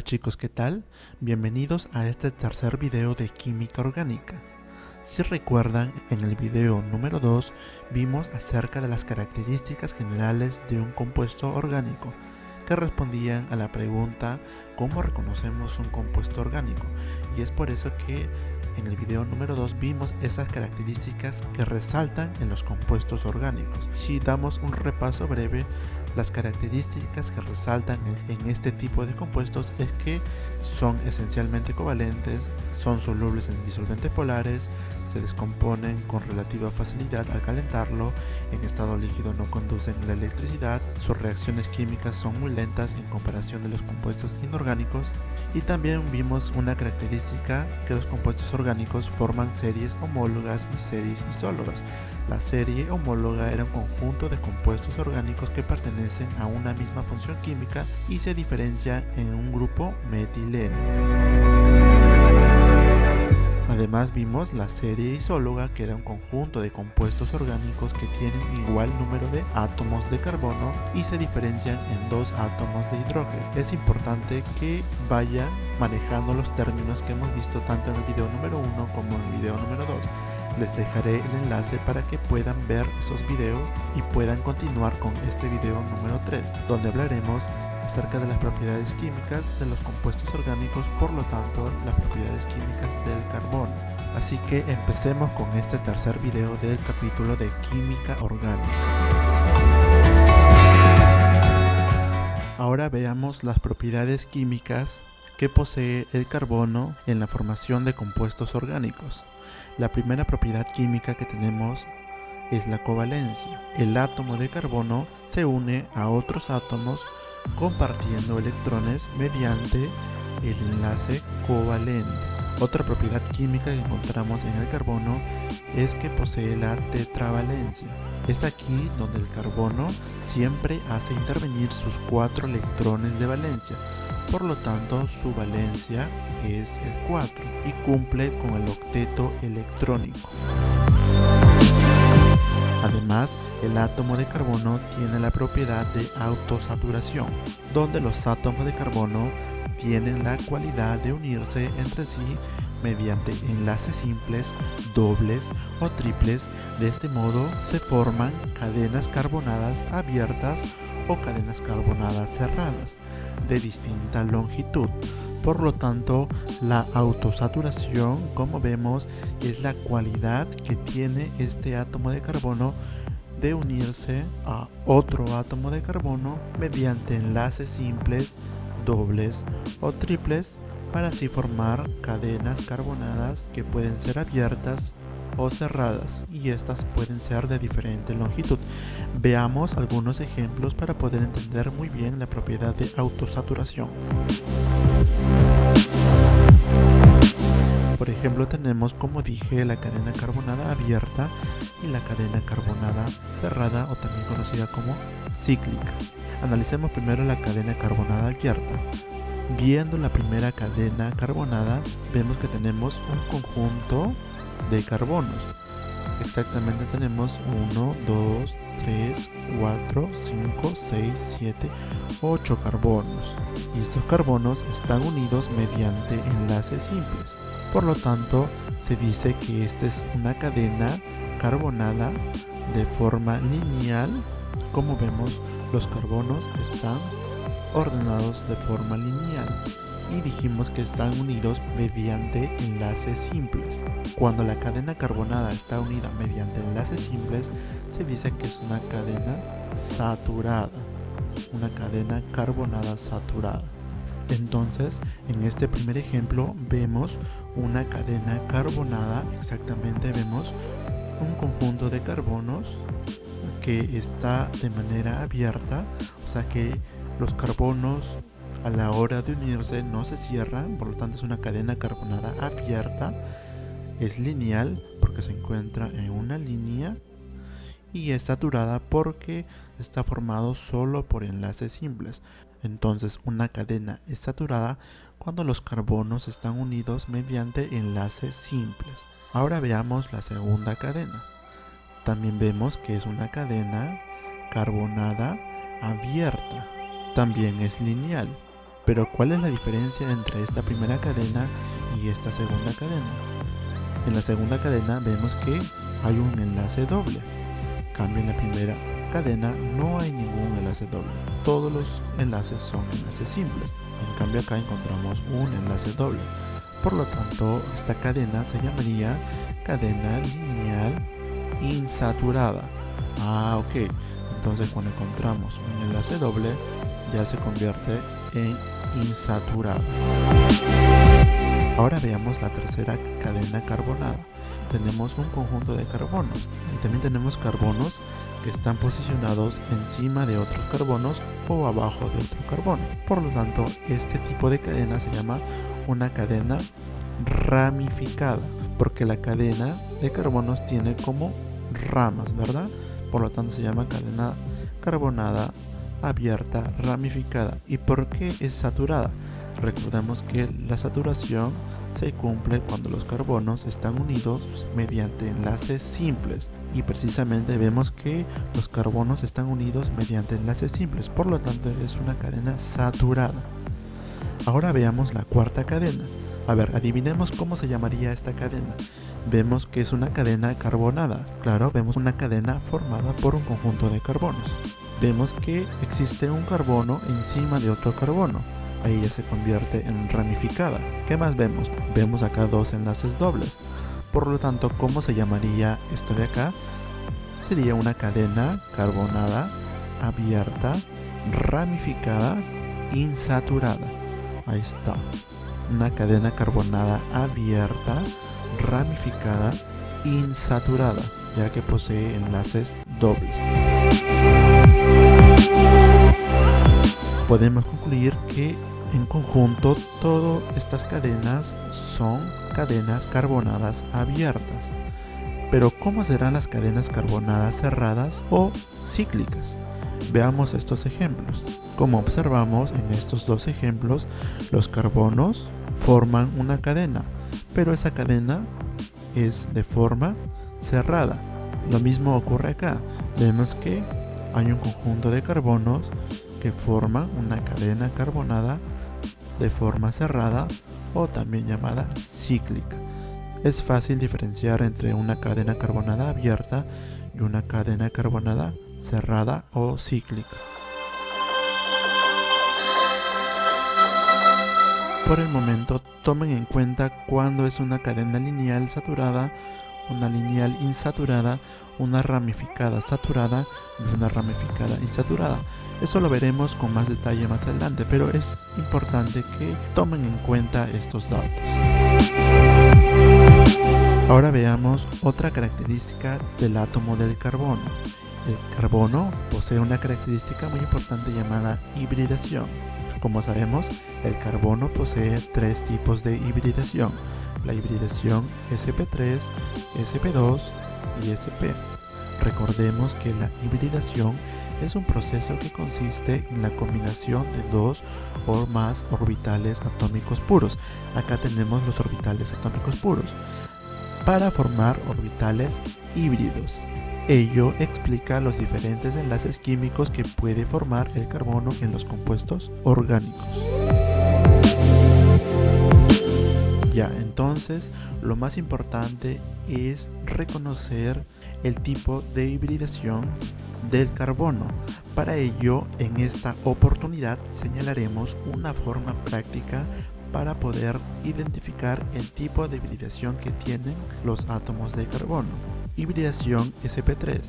chicos, ¿qué tal? Bienvenidos a este tercer video de química orgánica. Si recuerdan, en el video número 2 vimos acerca de las características generales de un compuesto orgánico, que respondían a la pregunta ¿cómo reconocemos un compuesto orgánico? Y es por eso que en el video número 2 vimos esas características que resaltan en los compuestos orgánicos. Si damos un repaso breve, las características que resaltan en este tipo de compuestos es que son esencialmente covalentes, son solubles en disolventes polares, se descomponen con relativa facilidad al calentarlo, en estado líquido no conducen la electricidad, sus reacciones químicas son muy lentas en comparación de los compuestos inorgánicos, y también vimos una característica que los compuestos orgánicos forman series homólogas y series isólogas. La serie homóloga era un conjunto de compuestos orgánicos que pertenecen a una misma función química y se diferencian en un grupo metileno. Además vimos la serie isóloga, que era un conjunto de compuestos orgánicos que tienen igual número de átomos de carbono y se diferencian en 2 átomos de hidrógeno. Es importante que vayan manejando los términos que hemos visto tanto en el video número 1 como en el video número 2. Les dejaré el enlace para que puedan ver esos videos y puedan continuar con este video número 3, donde hablaremos acerca de las propiedades químicas de los compuestos orgánicos, por lo tanto las propiedades químicas del carbono. Así que empecemos con este tercer video del capítulo de química orgánica. Ahora veamos las propiedades químicas que posee el carbono en la formación de compuestos orgánicos. La primera propiedad química que tenemos es la covalencia. El átomo de carbono se une a otros átomos compartiendo electrones mediante el enlace covalente. Otra propiedad química que encontramos en el carbono es que posee la tetravalencia. Es aquí donde el carbono siempre hace intervenir sus 4 electrones de valencia. Por lo tanto, su valencia es el 4 y cumple con el octeto electrónico. Además, el átomo de carbono tiene la propiedad de autosaturación, donde los átomos de carbono tienen la cualidad de unirse entre sí mediante enlaces simples, dobles o triples. De este modo se forman cadenas carbonadas abiertas o cadenas carbonadas cerradas de distinta longitud. Por lo tanto, la autosaturación, como vemos, es la cualidad que tiene este átomo de carbono de unirse a otro átomo de carbono mediante enlaces simples, dobles o triples, para así formar cadenas carbonadas que pueden ser abiertas o cerradas, y estas pueden ser de diferente longitud. Veamos algunos ejemplos para poder entender muy bien la propiedad de autosaturación. Por ejemplo, tenemos, como dije, la cadena carbonada abierta y la cadena carbonada cerrada, o también conocida como cíclica. Analicemos primero la cadena carbonada abierta. Viendo la primera cadena carbonada, vemos que tenemos un conjunto de carbonos. Exactamente tenemos 1, 2, 3, 4, 5, 6, 7, 8 carbonos. Y estos carbonos están unidos mediante enlaces simples. Por lo tanto, se dice que esta es una cadena carbonada de forma lineal. Como vemos, los carbonos están ordenados de forma lineal y dijimos que están unidos mediante enlaces simples. Cuando la cadena carbonada está unida mediante enlaces simples, se dice que es una cadena saturada, una cadena carbonada saturada. Entonces, en este primer ejemplo vemos una cadena carbonada. Exactamente vemos un conjunto de carbonos que está de manera abierta, o sea que los carbonos a la hora de unirse no se cierran, por lo tanto es una cadena carbonada abierta. Es lineal porque se encuentra en una línea, y es saturada porque está formado solo por enlaces simples. Entonces, una cadena es saturada cuando los carbonos están unidos mediante enlaces simples. Ahora veamos la segunda cadena. También vemos que es una cadena carbonada abierta. También es lineal. Pero ¿cuál es la diferencia entre esta primera cadena y esta segunda cadena? En la segunda cadena vemos que hay un enlace doble. En cambio, en la primera cadena no hay ningún enlace doble. Todos los enlaces son enlaces simples. En cambio, acá encontramos un enlace doble. Por lo tanto, esta cadena se llamaría cadena lineal insaturada. Ok. Entonces, cuando encontramos un enlace doble, ya se convierte en insaturada. Ahora veamos la tercera cadena carbonada. Tenemos un conjunto de carbonos y también tenemos carbonos que están posicionados encima de otros carbonos o abajo de otro carbono. Por lo tanto, este tipo de cadena se llama una cadena ramificada, porque la cadena de carbonos tiene como ramas, ¿verdad? Por lo tanto se llama cadena carbonada abierta ramificada. ¿Y por qué es saturada? Recordemos que la saturación se cumple cuando los carbonos están unidos mediante enlaces simples, y precisamente vemos que los carbonos están unidos mediante enlaces simples, por lo tanto es una cadena saturada. Ahora veamos la cuarta cadena. A ver, adivinemos cómo se llamaría esta cadena. Vemos que es una cadena carbonada. Claro, vemos una cadena formada por un conjunto de carbonos. Vemos que existe un carbono encima de otro carbono. Ahí ya se convierte en ramificada. ¿Qué más vemos? Vemos acá dos enlaces dobles. Por lo tanto, ¿cómo se llamaría esto de acá? Sería una cadena carbonada abierta, ramificada, insaturada. Ahí está. Una cadena carbonada abierta, ramificada, insaturada, ya que posee enlaces dobles. Podemos concluir que en conjunto todas estas cadenas son cadenas carbonadas abiertas. Pero ¿cómo serán las cadenas carbonadas cerradas o cíclicas? Veamos estos ejemplos. Como observamos en estos dos ejemplos, los carbonos forman una cadena, pero esa cadena es de forma cerrada. Lo mismo ocurre acá. Vemos que hay un conjunto de carbonos que forman una cadena carbonada de forma cerrada o también llamada cíclica. Es fácil diferenciar entre una cadena carbonada abierta y una cadena carbonada cerrada o cíclica. Por el momento, tomen en cuenta cuándo es una cadena lineal saturada, una lineal insaturada, una ramificada saturada y una ramificada insaturada. Eso lo veremos con más detalle más adelante, pero es importante que tomen en cuenta estos datos. Ahora veamos otra característica del átomo del carbono. El carbono posee una característica muy importante llamada hibridación. Como sabemos, el carbono posee tres tipos de hibridación: la hibridación sp3, sp2 y sp. Recordemos que la hibridación es un proceso que consiste en la combinación de dos o más orbitales atómicos puros. Acá tenemos los orbitales atómicos puros para formar orbitales híbridos. Ello explica los diferentes enlaces químicos que puede formar el carbono en los compuestos orgánicos. Ya, entonces, lo más importante es reconocer el tipo de hibridación del carbono. Para ello, en esta oportunidad señalaremos una forma práctica para poder identificar el tipo de hibridación que tienen los átomos de carbono. Hibridación sp3.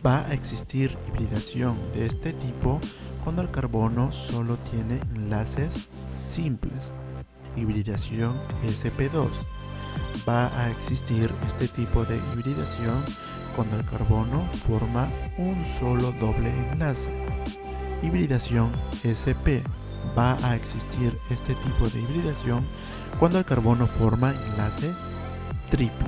Va a existir hibridación de este tipo cuando el carbono solo tiene enlaces simples. Hibridación sp2. Va a existir este tipo de hibridación cuando el carbono forma un solo doble enlace. Hibridación sp. Va a existir este tipo de hibridación cuando el carbono forma enlace triple.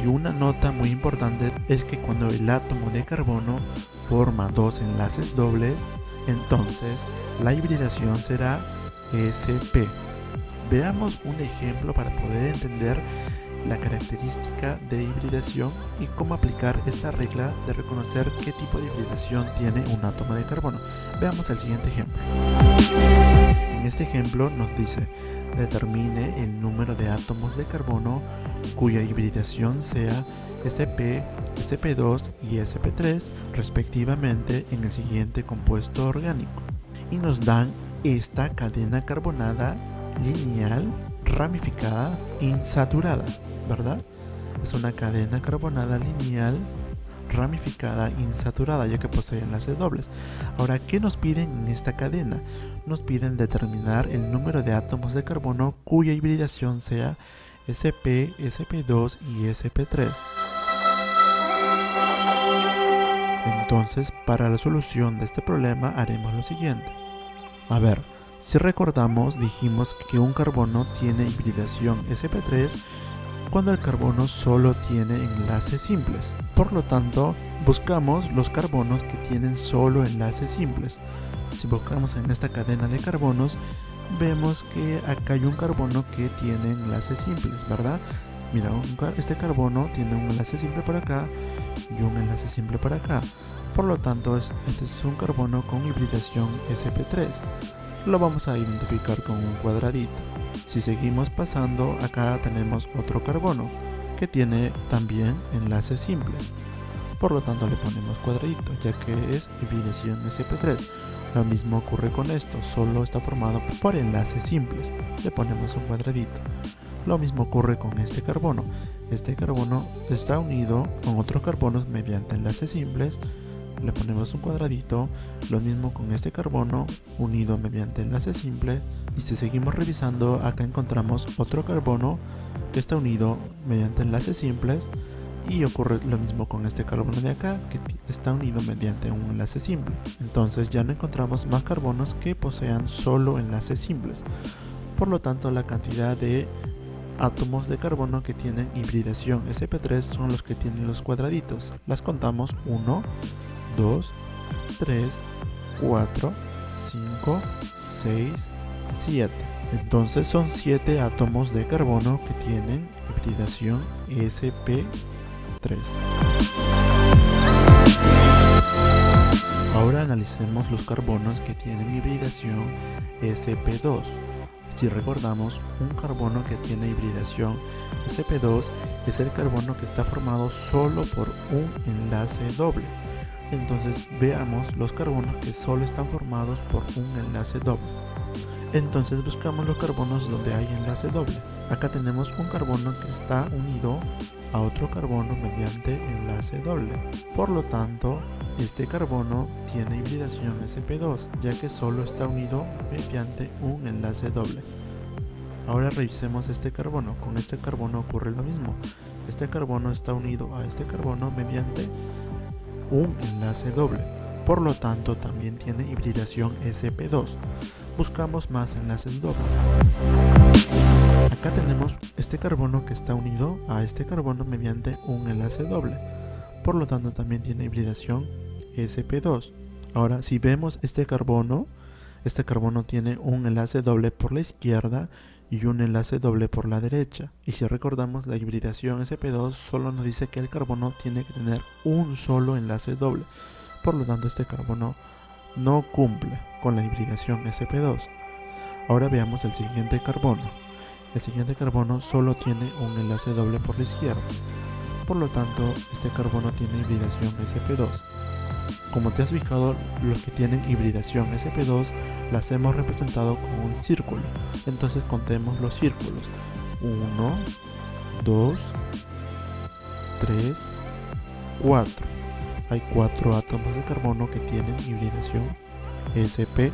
Y una nota muy importante es que cuando el átomo de carbono forma dos enlaces dobles, entonces la hibridación será sp. Veamos un ejemplo para poder entender la característica de hibridación y cómo aplicar esta regla de reconocer qué tipo de hibridación tiene un átomo de carbono. Veamos el siguiente ejemplo. En En este ejemplo nos dice, determine el número de átomos de carbono cuya hibridación sea sp, sp2 y sp3 respectivamente en el siguiente compuesto orgánico. Y nos dan esta cadena carbonada lineal, ramificada, insaturada, ¿verdad? Es una cadena carbonada lineal, ramificada, insaturada, ya que posee enlaces dobles. Ahora, ¿qué nos piden en esta cadena? Nos piden determinar el número de átomos de carbono cuya hibridación sea sp, sp2 y sp3. Entonces, para la solución de este problema haremos lo siguiente. A ver, si recordamos, dijimos que un carbono tiene hibridación sp3 cuando el carbono solo tiene enlaces simples. Por lo tanto, buscamos los carbonos que tienen solo enlaces simples. Si buscamos en esta cadena de carbonos, vemos que acá hay un carbono que tiene enlaces simples, ¿verdad? Mira, este carbono tiene un enlace simple por acá y un enlace simple por acá. Por lo tanto, este es un carbono con hibridación sp3. Lo vamos a identificar con un cuadradito. Si seguimos pasando, acá tenemos otro carbono que tiene también enlace simple. Por lo tanto le ponemos cuadradito, ya que es hibridación sp3. Lo mismo ocurre con esto, solo está formado por enlaces simples. Le ponemos un cuadradito. Lo mismo ocurre con este carbono. Este carbono está unido con otros carbonos mediante enlaces simples. Le ponemos un cuadradito. Lo mismo con este carbono unido mediante enlace simple. Y si seguimos revisando, acá encontramos otro carbono que está unido mediante enlaces simples. Y ocurre lo mismo con este carbono de acá, que está unido mediante un enlace simple. Entonces ya no encontramos más carbonos que posean solo enlaces simples. Por lo tanto, la cantidad de átomos de carbono que tienen hibridación sp3 son los que tienen los cuadraditos. Las contamos: 1, 2, 3, 4, 5, 6, 7. Entonces son 7 átomos de carbono que tienen hibridación sp3. Ahora analicemos los carbonos que tienen hibridación sp2. Si recordamos, un carbono que tiene hibridación sp2 es el carbono que está formado solo por un enlace doble. Entonces veamos los carbonos que solo están formados por un enlace doble. Entonces buscamos los carbonos donde hay enlace doble. Acá tenemos un carbono que está unido a otro carbono mediante enlace doble. Por lo tanto, este carbono tiene hibridación sp2, ya que solo está unido mediante un enlace doble. Ahora revisemos este carbono. Con este carbono ocurre lo mismo. Este carbono está unido a este carbono mediante un enlace doble. Por lo tanto, también tiene hibridación sp2. Buscamos más enlaces dobles. Acá tenemos este carbono que está unido a este carbono mediante un enlace doble. Por lo tanto, también tiene hibridación sp2. Ahora, si vemos este carbono tiene un enlace doble por la izquierda y un enlace doble por la derecha. Y si recordamos, la hibridación sp2 solo nos dice que el carbono tiene que tener un solo enlace doble. Por lo tanto, este carbono no cumple con la hibridación sp2. Ahora veamos el siguiente carbono. El siguiente carbono solo tiene un enlace doble por la izquierda. Por lo tanto, este carbono tiene hibridación sp2. Como te has fijado, los que tienen hibridación sp2 las hemos representado con un círculo. Entonces contemos los círculos. 1, 2, 3, 4. Hay 4 átomos de carbono que tienen hibridación sp2.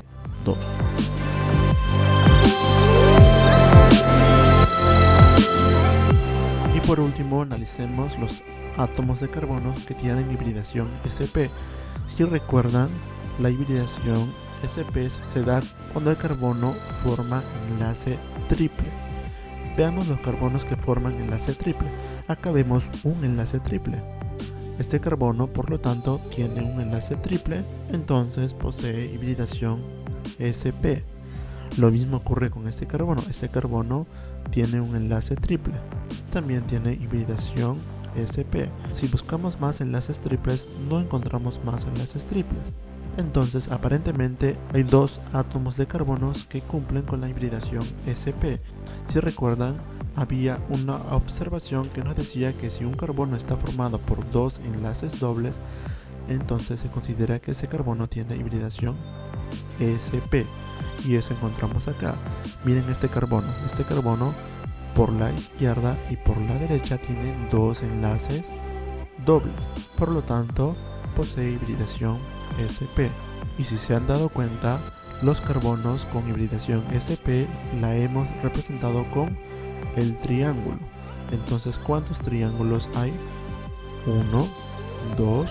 Y por último, analicemos los átomos de carbono que tienen hibridación sp. Si recuerdan, la hibridación sp se da cuando el carbono forma enlace triple. Veamos los carbonos que forman enlace triple. Acá vemos un enlace triple. Este carbono, por lo tanto, tiene un enlace triple, entonces posee hibridación sp. Lo mismo ocurre con este carbono. Este carbono tiene un enlace triple, también tiene hibridación sp. Si buscamos más enlaces triples, no encontramos más enlaces triples. Entonces aparentemente hay dos átomos de carbono que cumplen con la hibridación sp. Si recuerdan, había una observación que nos decía que si un carbono está formado por dos enlaces dobles, entonces se considera que ese carbono tiene hibridación sp. Y eso encontramos acá. Miren este carbono por la izquierda y por la derecha tiene dos enlaces dobles, por lo tanto posee hibridación sp. Y si se han dado cuenta, los carbonos con hibridación sp la hemos representado con el triángulo. Entonces, ¿cuántos triángulos hay? 1, 2,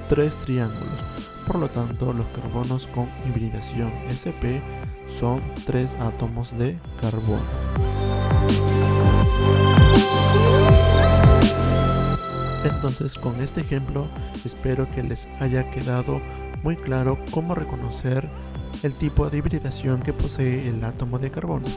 3 triángulos. Por lo tanto, los carbonos con hibridación sp son 3 átomos de carbono. Entonces, con este ejemplo espero que les haya quedado muy claro cómo reconocer el tipo de hibridación que posee el átomo de carbono.